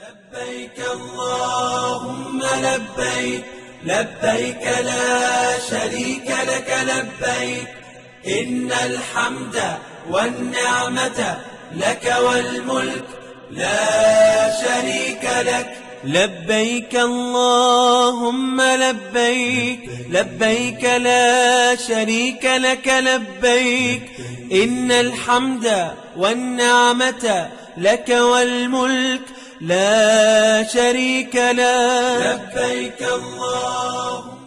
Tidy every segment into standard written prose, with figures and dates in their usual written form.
لبيك اللهم لبيك لبيك لا شريك لك لبيك إن الحمد والنعمة لك والملك لا شريك لك لبيك اللهم لبيك لبيك لا شريك لك لبيك إن الحمد والنعمة لك والملك لا شريك لك لبيك اللهم.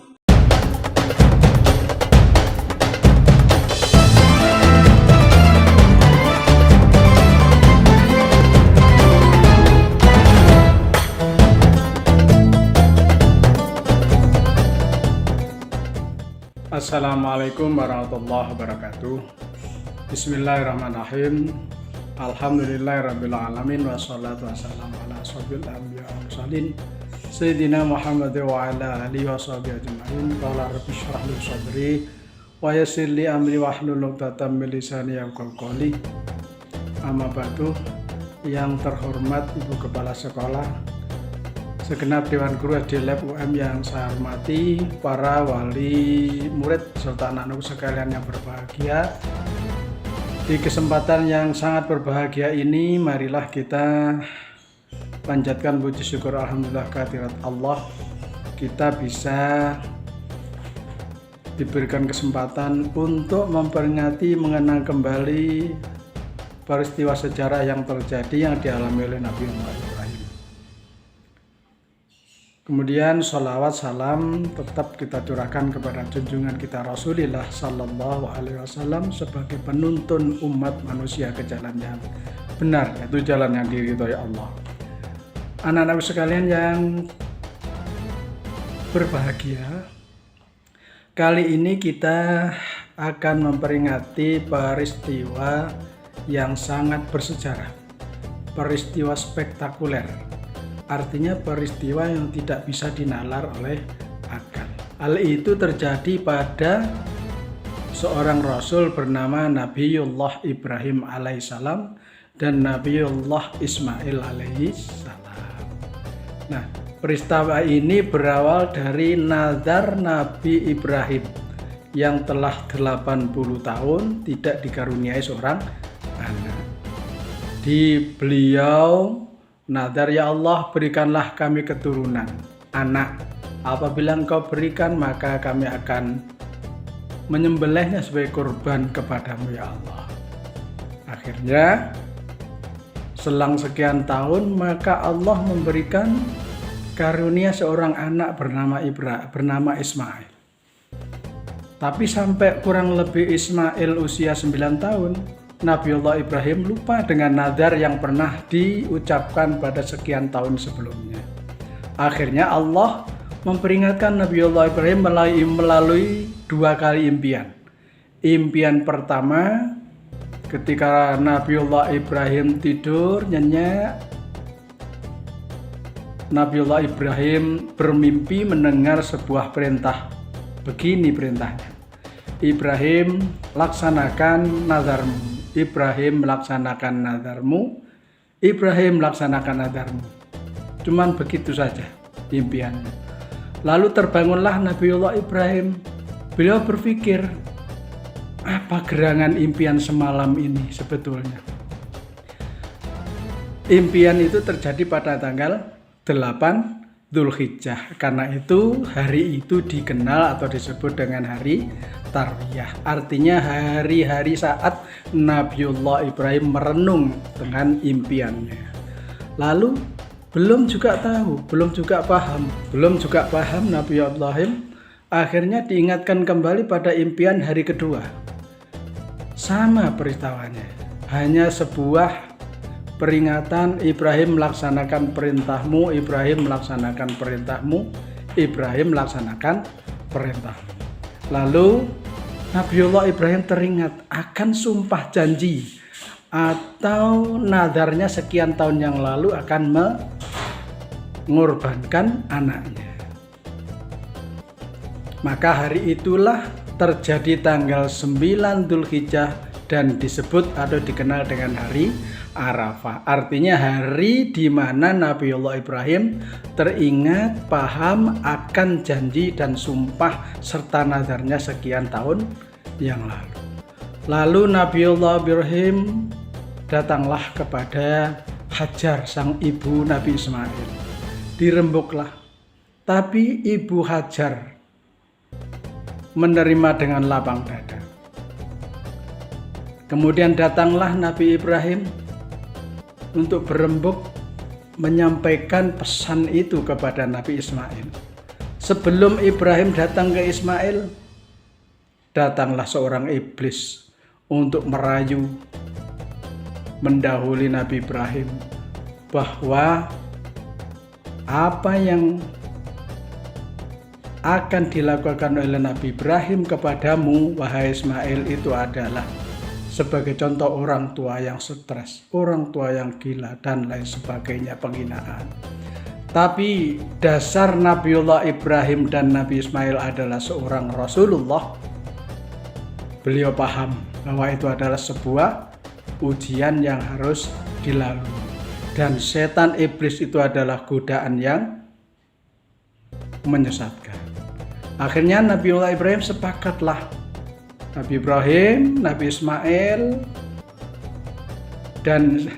Assalamualaikum warahmatullahi wabarakatuh. Bismillahirrahmanirrahim. Alhamdulillahirrabbilalamin. Wassalatu wassalamu ala asyrofil anbiya wal mursalin Sayyidina Muhammad wa ala alihi wa sahbihi ajma'in. Qala rabbi shrah li sadri wa yassir li amri wahlul 'uqdatam min lisani yafqahu qawli. Amma ba'du. Yang terhormat Ibu Kepala Sekolah, segenap Dewan Guru SD Lab UM yang saya hormati, para wali murid serta anak-anak sekalian yang berbahagia. Di kesempatan yang sangat berbahagia ini, marilah kita panjatkan puji syukur alhamdulillah kehadirat Allah. Kita bisa diberikan kesempatan untuk memperingati, mengenang kembali peristiwa sejarah yang terjadi yang dialami oleh Nabi Ibrahim. Kemudian sholawat salam tetap kita curahkan kepada junjungan kita Rasulullah Sallallahu Alaihi Wasallam sebagai penuntun umat manusia ke jalan yang benar, yaitu jalan yang diridhoi Allah. Anak-anak sekalian yang berbahagia, kali ini kita akan memperingati peristiwa yang sangat bersejarah, peristiwa spektakuler. Artinya peristiwa yang tidak bisa dinalar oleh akal. Hal itu terjadi pada seorang rasul bernama Nabiullah Ibrahim alaihissalam dan Nabiullah Ismail alaihissalam. Nah, peristiwa ini berawal dari nazar Nabi Ibrahim yang telah 80 tahun tidak dikaruniai seorang anak. Di beliau nazar, ya Allah, berikanlah kami keturunan, anak. Apabila Engkau berikan, maka kami akan menyembelihnya sebagai korban kepadamu, ya Allah. Akhirnya, selang sekian tahun, maka Allah memberikan karunia seorang anak bernama Ismail. Tapi sampai kurang lebih Ismail usia 9 tahun, Nabiullah Ibrahim lupa dengan nazar yang pernah diucapkan pada sekian tahun sebelumnya. Akhirnya Allah memperingatkan Nabiullah Ibrahim melalui 2 kali impian. Impian pertama, ketika Nabiullah Ibrahim tidur nyenyak, Nabiullah Ibrahim bermimpi mendengar sebuah perintah. Begini perintahnya: Ibrahim, laksanakan nazarmu. Ibrahim, melaksanakan nazarmu. Ibrahim, melaksanakan nazarmu. Cuman begitu saja impiannya. Lalu terbangunlah Nabiullah Ibrahim. Beliau berpikir, apa gerangan impian semalam ini sebetulnya? Impian itu terjadi pada tanggal 8 Dzulhijjah. Karena itu hari itu dikenal atau disebut dengan hari Tarwiyah. Artinya hari-hari saat Nabiullah Ibrahim merenung dengan impiannya. Lalu belum juga paham Nabiullah Ibrahim. Akhirnya diingatkan kembali pada impian hari kedua. Sama peristiwanya, hanya sebuah peringatan: Ibrahim, melaksanakan perintahmu. Ibrahim, melaksanakan perintahmu. Ibrahim, melaksanakan perintahmu. Lalu Nabiullah Ibrahim teringat akan sumpah janji atau nazarnya sekian tahun yang lalu akan mengorbankan anaknya. Maka hari itulah terjadi tanggal 9 Dzulhijjah dan disebut atau dikenal dengan hari Arafah. Artinya hari di mana Nabiullah Ibrahim teringat paham akan janji dan sumpah serta nazarnya sekian tahun yang lalu. Lalu Nabiullah Ibrahim datanglah kepada Hajar, sang ibu Nabi Ismail. Dirembuklah. Tapi ibu Hajar menerima dengan lapang dada. Kemudian datanglah Nabi Ibrahim untuk berembuk menyampaikan pesan itu kepada Nabi Ismail. Sebelum Ibrahim datang ke Ismail, datanglah seorang iblis untuk merayu, mendahului Nabi Ibrahim bahwa apa yang akan dilakukan oleh Nabi Ibrahim kepadamu, wahai Ismail, itu adalah sebagai contoh orang tua yang stres, orang tua yang gila, dan lain sebagainya, penghinaan. Tapi dasar Nabiullah Ibrahim dan Nabi Ismail adalah seorang Rasulullah. Beliau paham bahwa itu adalah sebuah ujian yang harus dilalui. Dan setan iblis itu adalah godaan yang menyesatkan. Akhirnya Nabiullah Ibrahim sepakatlah. Nabi Ibrahim, Nabi Ismail, dan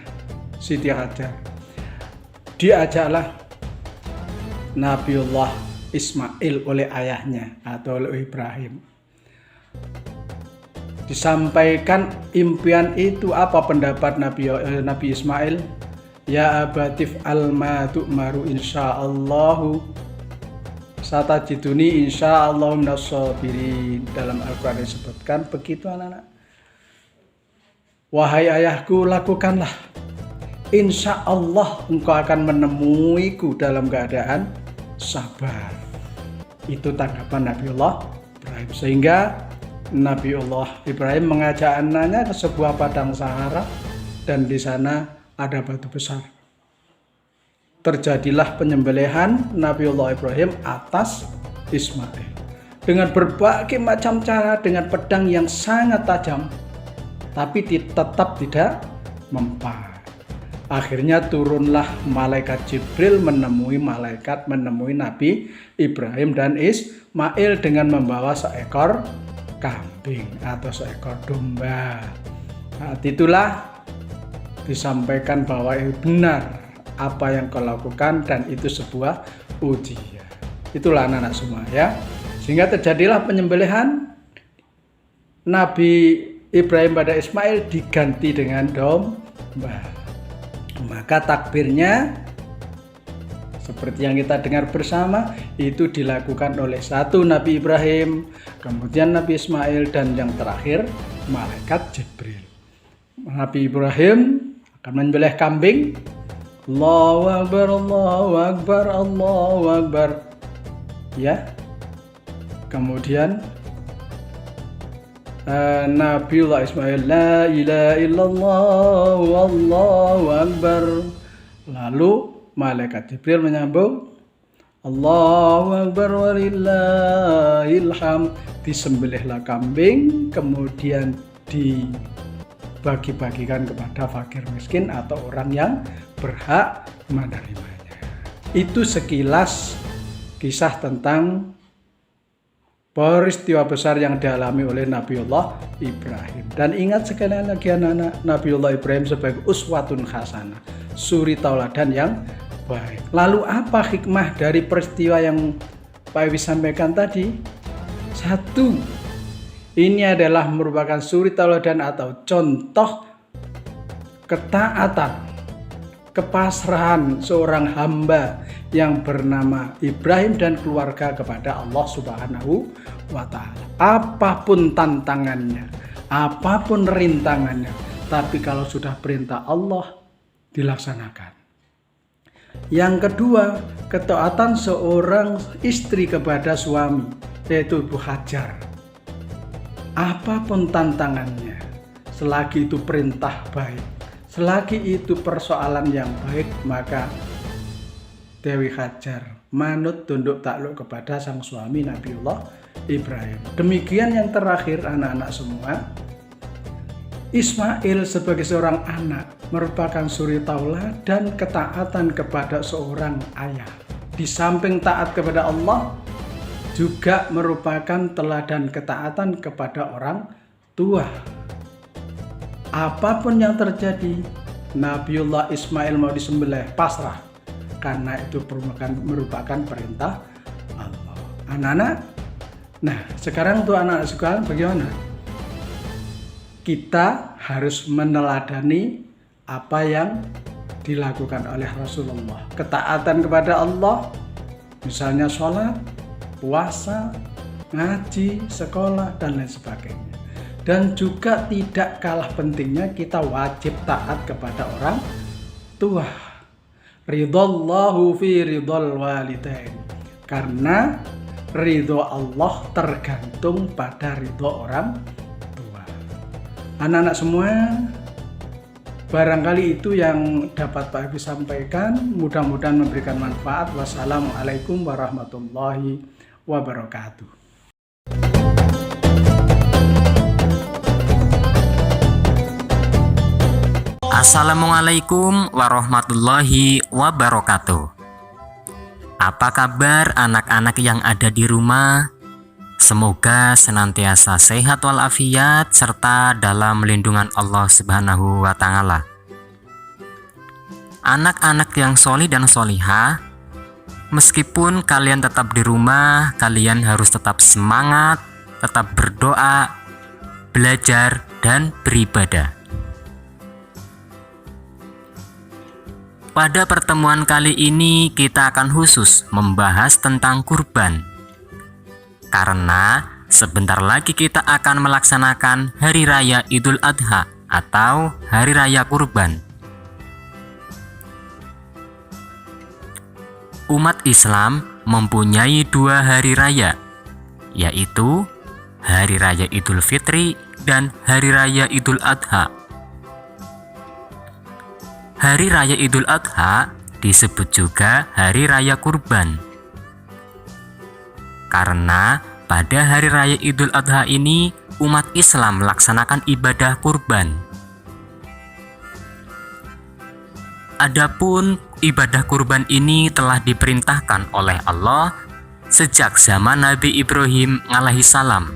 Siti Hajar. Diajaklah Nabiullah Ismail oleh ayahnya atau oleh Ibrahim. Disampaikan impian itu, apa pendapat Nabi Ismail? Ya abatif alma tu'maru insyaallahu satajiduni insyaallah minas sabirin. Dalam Al-Quran disebutkan begitu, anak-anak. Wahai ayahku, lakukanlah, insya Allah engkau akan menemuiku dalam keadaan sabar. Itu tanggapan Nabiullah Ibrahim. Sehingga Nabiullah Ibrahim mengajak anaknya ke sebuah padang sahara, dan di sana ada batu besar. Terjadilah penyembelihan Nabiullah Ibrahim atas Ismail dengan berbagai macam cara, dengan pedang yang sangat tajam, tapi tetap tidak mempan. Akhirnya turunlah malaikat Jibril menemui Nabi Ibrahim dan Ismail dengan membawa seekor kambing atau seekor domba. Saat itulah disampaikan bahwa benar apa yang kau lakukan, dan itu sebuah ujian. Itulah anak-anak semua ya. Sehingga terjadilah penyembelihan Nabi Ibrahim pada Ismail diganti dengan domba. Maka takbirnya seperti yang kita dengar bersama itu dilakukan oleh satu Nabi Ibrahim, kemudian Nabi Ismail, dan yang terakhir malaikat Jibril. Nabi Ibrahim akan menyembelih kambing. Allahu Akbar, Allahu Akbar, Allahu Akbar. Ya. Kemudian Nabiullah Ismail, la ilaha illallah wallahu akbar. Lalu malaikat Jibril menyambung, Allahu Akbar walillahil hamd. Disembelihlah kambing, kemudian dibagi-bagikan kepada fakir miskin atau orang yang berhak menerimanya. Itu sekilas kisah tentang peristiwa besar yang dialami oleh Nabiullah Ibrahim. Dan ingat sekali lagi anak-anak, Nabiullah Ibrahim sebagai uswatun hasanah, suri tauladan yang baik. Lalu apa hikmah dari peristiwa yang Pak Iwi sampaikan tadi? Satu, ini adalah merupakan suri tauladan atau contoh ketaatan, kepasrahan seorang hamba yang bernama Ibrahim dan keluarga kepada Allah Subhanahu wa Ta'ala. Apapun tantangannya, apapun rintangannya, tapi kalau sudah perintah Allah, dilaksanakan. Yang kedua, ketaatan seorang istri kepada suami, yaitu Ibu Hajar. Apapun tantangannya, selagi itu perintah baik, selagi itu persoalan yang baik, maka Dewi Hajar manut tunduk takluk kepada sang suami Nabiullah Ibrahim. Demikian yang terakhir anak-anak semua, Ismail sebagai seorang anak merupakan suri tauladan ketaatan kepada seorang ayah. Di samping taat kepada Allah, juga merupakan teladan ketaatan kepada orang tua. Apapun yang terjadi, Nabiullah Ismail mau disembelih, pasrah, karena itu merupakan perintah Allah. Anak-anak, nah sekarang untuk anak-anak sekarang bagaimana? Kita harus meneladani apa yang dilakukan oleh Rasulullah. Ketaatan kepada Allah, misalnya sholat, puasa, ngaji, sekolah, dan lain sebagainya. Dan juga tidak kalah pentingnya kita wajib taat kepada orang tua. Ridallahu fi ridal walidain. Karena ridho Allah tergantung pada ridho orang tua. Anak-anak semua, barangkali itu yang dapat Pak Habib sampaikan. Mudah-mudahan memberikan manfaat. Wassalamualaikum warahmatullahi wabarakatuh. Assalamualaikum warahmatullahi wabarakatuh. Apa kabar anak-anak yang ada di rumah? Semoga senantiasa sehat walafiat serta dalam lindungan Allah Subhanahu wa Ta'ala. Anak-anak yang solih dan solihah, meskipun kalian tetap di rumah, kalian harus tetap semangat, tetap berdoa, belajar, dan beribadah. Pada pertemuan kali ini kita akan khusus membahas tentang kurban. Karena sebentar lagi kita akan melaksanakan Hari Raya Idul Adha atau Hari Raya Kurban. Umat Islam mempunyai dua hari raya, yaitu Hari Raya Idul Fitri dan Hari Raya Idul Adha. Hari Raya Idul Adha disebut juga Hari Raya Kurban. Karena pada Hari Raya Idul Adha ini umat Islam melaksanakan ibadah kurban. Adapun ibadah kurban ini telah diperintahkan oleh Allah sejak zaman Nabi Ibrahim alaihissalam.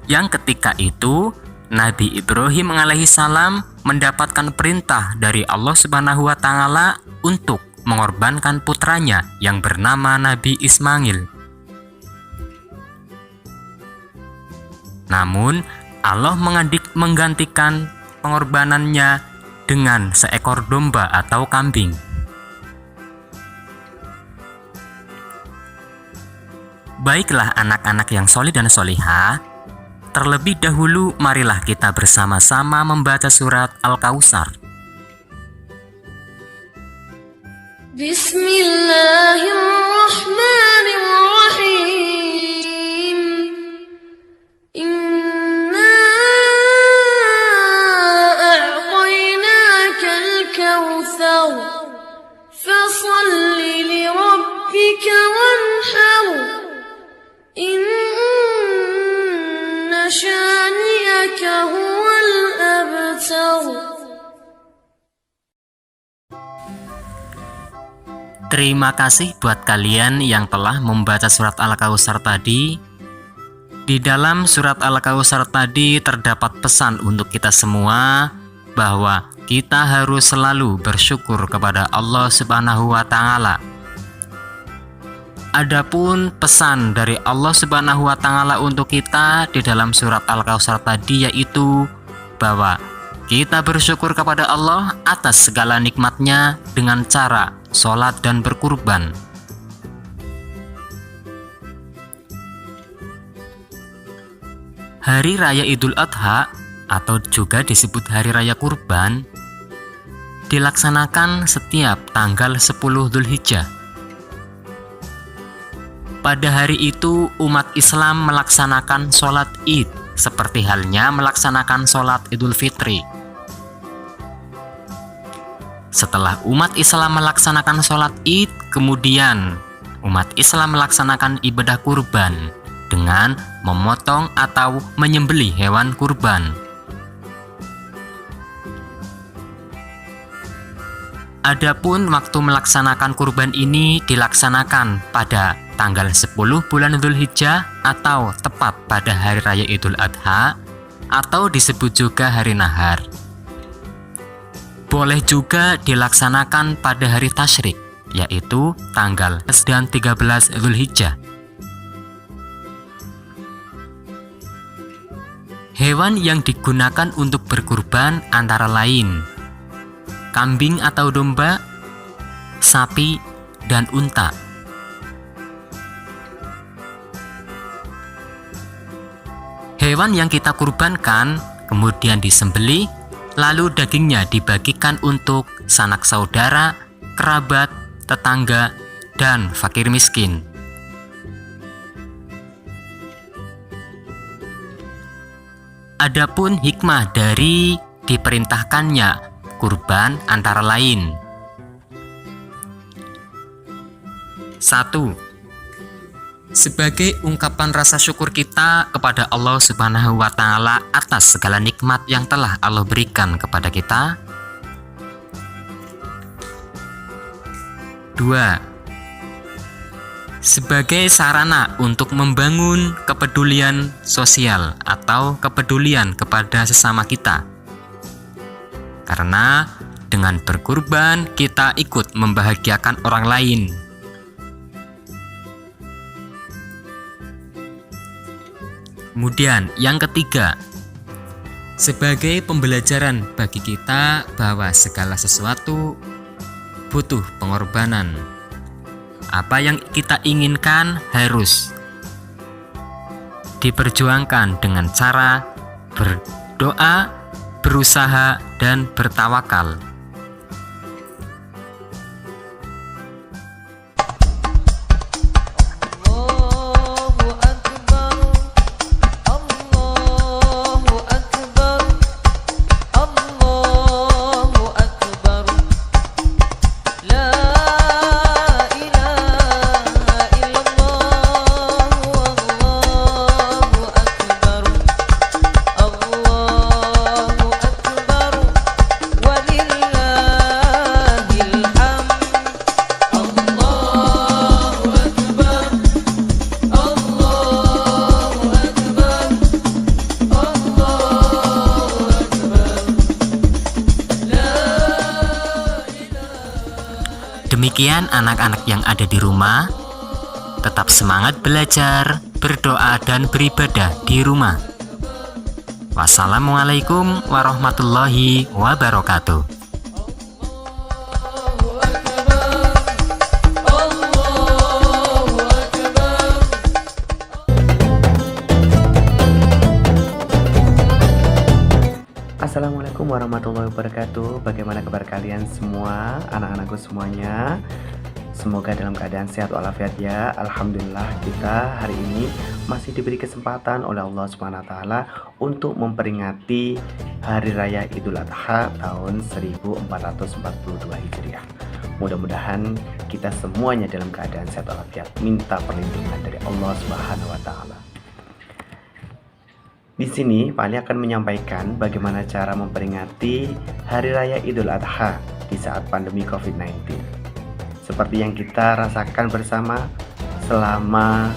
Yang ketika itu Nabi Ibrahim alaihissalam mendapatkan perintah dari Allah Subhanahu wa Ta'ala untuk mengorbankan putranya yang bernama Nabi Ismail. Namun Allah menggantikan pengorbanannya dengan seekor domba atau kambing. Baiklah anak-anak yang solih dan solihah, terlebih dahulu marilah kita bersama-sama membaca surat Al-Kautsar. Bismillahirrahmanirrahim. Inna a'tainakal kautsar fasholli li rabbika wanhar. Inna syani'aka huwal abtar. Terima kasih buat kalian yang telah membaca surat Al-Kautsar tadi. Di dalam surat Al-Kautsar tadi terdapat pesan untuk kita semua bahwa kita harus selalu bersyukur kepada Allah Subhanahu wa Ta'ala. Adapun pesan dari Allah Subhanahu wa Ta'ala untuk kita di dalam surat Al-Kautsar tadi yaitu bahwa kita bersyukur kepada Allah atas segala nikmatnya dengan cara sholat dan berkurban. Hari Raya Idul Adha atau juga disebut Hari Raya Kurban dilaksanakan setiap tanggal 10 Dzulhijjah. Pada hari itu umat Islam melaksanakan sholat Id seperti halnya melaksanakan sholat Idul Fitri. Setelah umat Islam melaksanakan sholat Id, kemudian umat Islam melaksanakan ibadah kurban dengan memotong atau menyembelih hewan kurban. Adapun waktu melaksanakan kurban ini dilaksanakan pada tanggal 10 bulan Dzulhijjah atau tepat pada hari raya Idul Adha atau disebut juga hari nahar. Boleh juga dilaksanakan pada hari tasyrik, yaitu tanggal 11 dan 13 Dzulhijjah. Hewan yang digunakan untuk berkurban antara lain kambing atau domba, sapi, dan unta. Hewan yang kita kurbankan kemudian disembelih, lalu dagingnya dibagikan untuk sanak saudara, kerabat, tetangga, dan fakir miskin. Adapun hikmah dari diperintahkannya kurban antara lain. 1. Sebagai ungkapan rasa syukur kita kepada Allah Subhanahu wa Ta'ala atas segala nikmat yang telah Allah berikan kepada kita. 2. Sebagai sarana untuk membangun kepedulian sosial atau kepedulian kepada sesama kita. Karena dengan berkurban kita ikut membahagiakan orang lain. Kemudian yang ketiga, sebagai pembelajaran bagi kita bahwa segala sesuatu butuh pengorbanan. Apa yang kita inginkan harus diperjuangkan dengan cara berdoa, berusaha, dan bertawakal. Demikian anak-anak yang ada di rumah, tetap semangat belajar, berdoa, dan beribadah di rumah. Wassalamualaikum warahmatullahi wabarakatuh. Assalamualaikum warahmatullahi wabarakatuh. Bagaimana kabar kalian semua, anak-anakku semuanya? Semoga dalam keadaan sehat walafiat ya. Alhamdulillah kita hari ini masih diberi kesempatan oleh Allah Subhanahu wa Ta'ala untuk memperingati Hari Raya Idul Adha tahun 1442 Hijriah. Mudah-mudahan kita semuanya dalam keadaan sehat walafiat, minta perlindungan dari Allah Subhanahu wa Ta'ala. Di sini Pak Ali akan menyampaikan bagaimana cara memperingati Hari Raya Idul Adha di saat pandemi COVID-19. Seperti yang kita rasakan bersama selama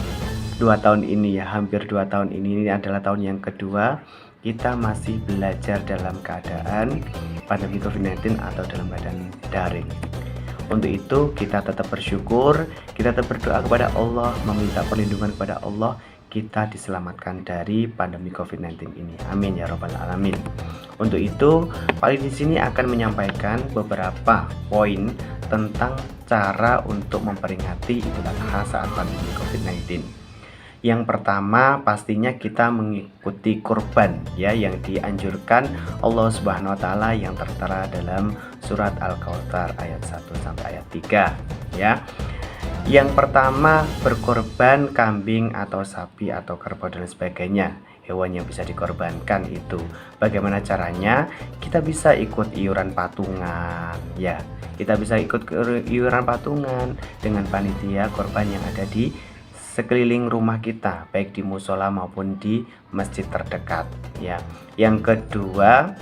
2 tahun ini ya, hampir 2 tahun ini adalah tahun yang kedua kita masih belajar dalam keadaan pandemi COVID-19 atau dalam keadaan daring. Untuk itu kita tetap bersyukur, kita tetap berdoa kepada Allah, meminta perlindungan kepada Allah, kita diselamatkan dari pandemi COVID-19 ini. Amin ya robbal alamin. Untuk itu, Pak Ali di sini akan menyampaikan beberapa poin tentang cara untuk memperingati Idul Adha saat pandemi COVID-19. Yang pertama, pastinya kita mengikuti kurban ya, yang dianjurkan Allah Subhanahu wa Ta'ala yang tertera dalam surat Al-Kautsar ayat 1 sampai ayat 3 ya. Yang pertama, berkorban kambing atau sapi atau kerbau dan sebagainya. Hewan yang bisa dikorbankan itu bagaimana caranya? Kita bisa ikut iuran patungan ya. Kita bisa ikut iuran patungan dengan panitia korban yang ada di sekeliling rumah kita, baik di musola maupun di masjid terdekat ya. Yang kedua,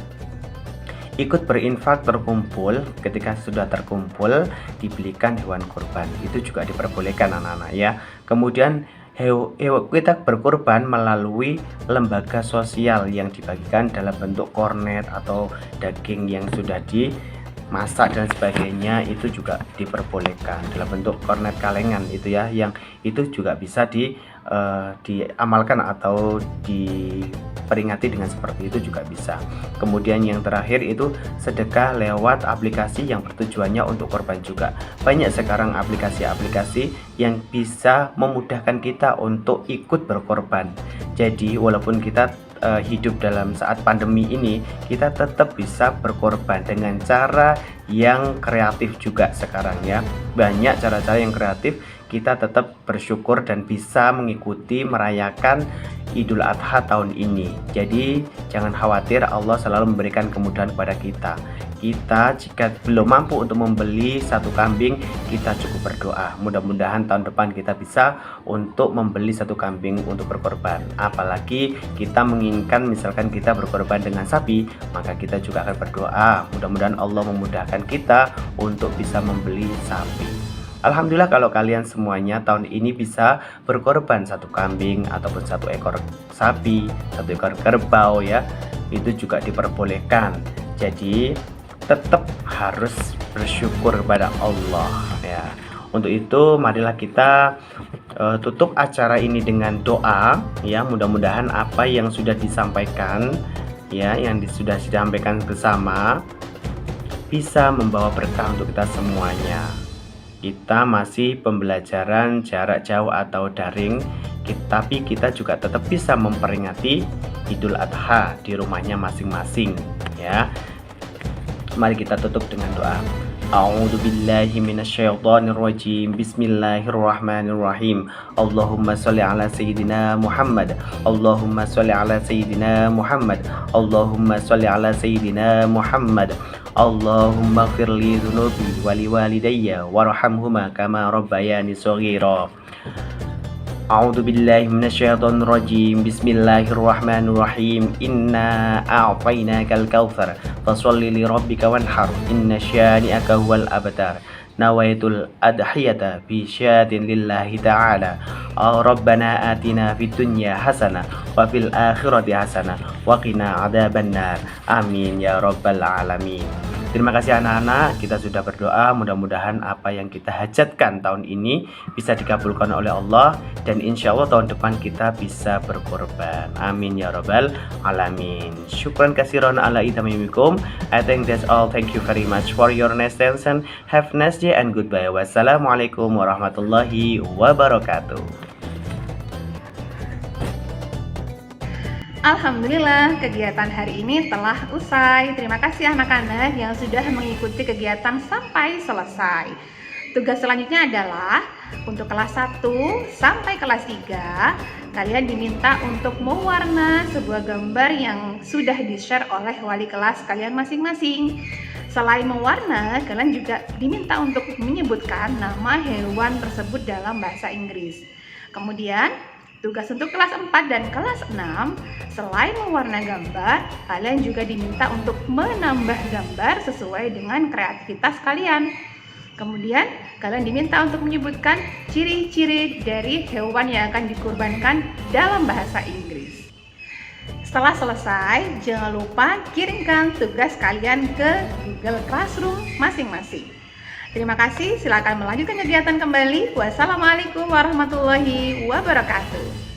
ikut berinfak, terkumpul. Ketika sudah terkumpul, dibelikan hewan kurban. Itu juga diperbolehkan anak-anak ya. Kemudian kita berkurban melalui lembaga sosial yang dibagikan dalam bentuk kornet atau daging yang sudah dimasak dan sebagainya, itu juga diperbolehkan dalam bentuk kornet kalengan itu ya, yang itu juga bisa diamalkan atau diperingati dengan seperti itu juga bisa. Kemudian yang terakhir itu sedekah lewat aplikasi yang bertujuannya untuk korban juga. Banyak sekarang aplikasi-aplikasi yang bisa memudahkan kita untuk ikut berkorban. Jadi walaupun kita hidup dalam saat pandemi ini, kita tetap bisa berkorban dengan cara yang kreatif juga sekarang ya. Banyak cara-cara yang kreatif, kita tetap bersyukur dan bisa mengikuti merayakan Idul Adha tahun ini. Jadi jangan khawatir, Allah selalu memberikan kemudahan kepada kita. Kita jika belum mampu untuk membeli satu kambing, kita cukup berdoa. Mudah-mudahan tahun depan kita bisa untuk membeli satu kambing untuk berkorban. Apalagi kita menginginkan misalkan kita berkorban dengan sapi, maka kita juga akan berdoa. Mudah-mudahan Allah memudahkan kita untuk bisa membeli sapi. Alhamdulillah kalau kalian semuanya tahun ini bisa berkorban satu kambing ataupun satu ekor sapi, satu ekor kerbau ya, itu juga diperbolehkan. Jadi tetap harus bersyukur kepada Allah ya. Untuk itu marilah kita tutup acara ini dengan doa ya. Mudah-mudahan apa yang sudah disampaikan ya, yang sudah disampaikan bersama bisa membawa berkah untuk kita semuanya. Kita masih pembelajaran jarak jauh atau daring, tapi kita juga tetap bisa memperingati Idul Adha di rumahnya masing-masing ya. Mari kita tutup dengan doa. A'udzu billahi minasyaitonir rajim. Bismillahirrahmanirrahim. Allahumma shalli ala sayyidina Muhammad. Allahumma shalli ala sayyidina Muhammad. Allahumma shalli ala sayyidina Muhammad. Allahumma firli dhunubi wali walidayya warhamhuma kama rabbayani shaghira. A'udzu billahi minasyaitonir rajim. Bismillahirrahmanirrahim. Inna a'tainakal kautsar fasholli li rabbika wanhar. Inna syani'aka huwal abtar. Nawaitul adhiyata bi syatin lillahi ta'ala. Rabbana atina fid dunya hasanah wa fil akhirati hasanah wa qina adzabannar. Amin ya rabbal alamin. Terima kasih anak-anak, kita sudah berdoa, mudah-mudahan apa yang kita hajatkan tahun ini bisa dikabulkan oleh Allah, dan insya Allah tahun depan kita bisa berkorban. Amin ya rabbal alamin. Syukran kasiran ala idamimikum. I think that's all. Thank you very much for your attention. Have a nice day and goodbye. Wassalamualaikum warahmatullahi wabarakatuh. Alhamdulillah, kegiatan hari ini telah usai. Terima kasih anak-anak yang sudah mengikuti kegiatan sampai selesai. Tugas selanjutnya adalah untuk kelas 1 sampai kelas 3, kalian diminta untuk mewarna sebuah gambar yang sudah di-share oleh wali kelas kalian masing-masing. Selain mewarna, kalian juga diminta untuk menyebutkan nama hewan tersebut dalam bahasa Inggris. Kemudian tugas untuk kelas 4 dan kelas 6, selain mewarna gambar, kalian juga diminta untuk menambah gambar sesuai dengan kreativitas kalian. Kemudian, kalian diminta untuk menyebutkan ciri-ciri dari hewan yang akan dikurbankan dalam bahasa Inggris. Setelah selesai, jangan lupa kirimkan tugas kalian ke Google Classroom masing-masing. Terima kasih, silakan melanjutkan kegiatan kembali. Wassalamualaikum warahmatullahi wabarakatuh.